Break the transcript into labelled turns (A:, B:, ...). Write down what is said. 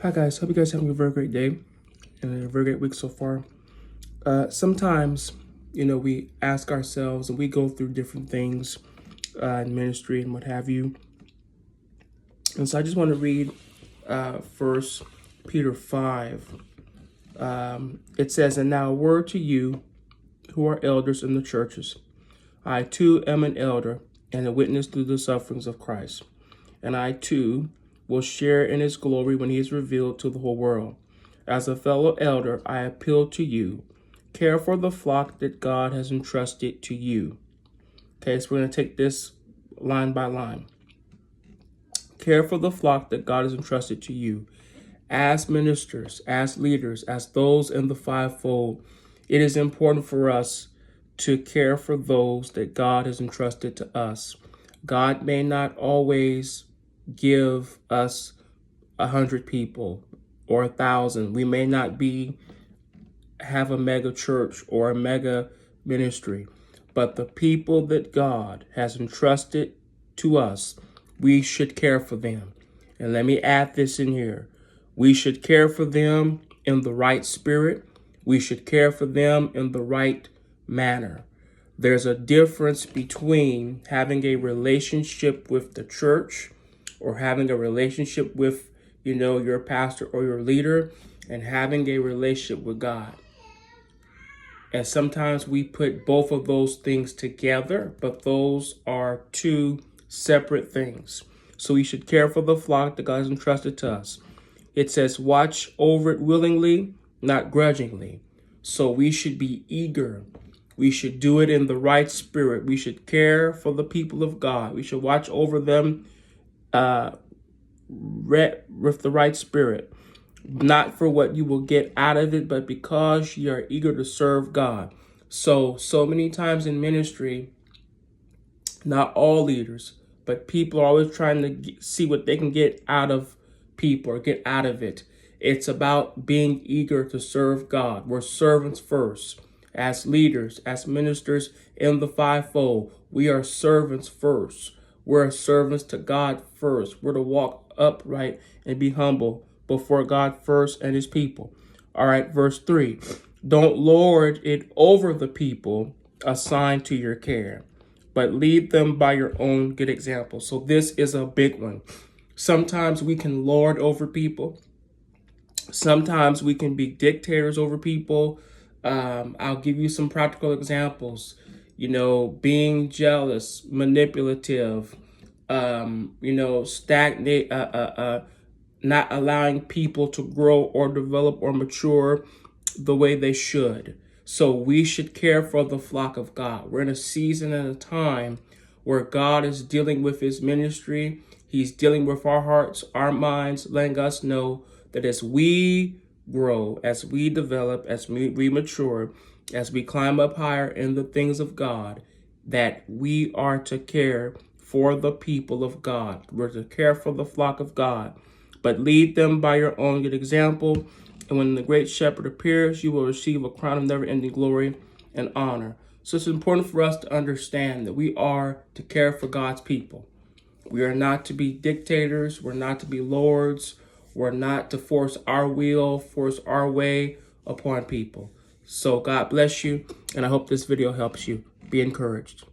A: Hi guys, hope you guys are having a very great day and a very great week so far. Sometimes, we ask ourselves and we go through different things in ministry and what have you. And so I just want to read First Peter 5. It says, "And now a word to you who are elders in the churches. I too am an elder and a witness to the sufferings of Christ. And I too will share in his glory when he is revealed to the whole world. As a fellow elder, I appeal to you. Care for the flock that God has entrusted to you." Okay, so we're going to take this line by line. Care for the flock that God has entrusted to you. As ministers, as leaders, as those in the fivefold, it is important for us to care for those that God has entrusted to us. God may not always give us 100 people or 1,000. We may not have a mega church or a mega ministry, but the people that God has entrusted to us, we should care for them. And let me add this in here. We should care for them in the right spirit. We should care for them in the right manner. There's a difference between having a relationship with the church or having a relationship with, your pastor or your leader and having a relationship with God. And sometimes we put both of those things together, but those are two separate things. So we should care for the flock that God has entrusted to us. It says, watch over it willingly, not grudgingly. So we should be eager. We should do it in the right spirit. We should care for the people of God. We should watch over them with the right spirit. Not for what you will get out of it, but because you are eager to serve God. So many times in ministry, not all leaders, but people are always trying to see what they can get out of people or get out of it. It's about being eager to serve God. We're servants first. As leaders, as ministers in the fivefold, we are servants first. We're servants to God first. We're to walk upright and be humble before God first and his people. All right, verse 3. Don't lord it over the people assigned to your care, but lead them by your own good example. So this is a big one. Sometimes we can lord over people. Sometimes we can be dictators over people. I'll give you some practical examples. Being jealous, manipulative, stagnate, not allowing people to grow or develop or mature the way they should. So we should care for the flock of God. We're in a season and a time where God is dealing with his ministry. He's dealing with our hearts, our minds, letting us know that as we grow, as we develop, as we mature, as we climb up higher in the things of God, that we are to care for the people of God. We're to care for the flock of God, but lead them by your own good example. And when the great shepherd appears, you will receive a crown of never-ending glory and honor. So it's important for us to understand that we are to care for God's people. We are not to be dictators. We're not to be lords. We're not to force our will, force our way upon people. So God bless you, and I hope this video helps you. Be encouraged.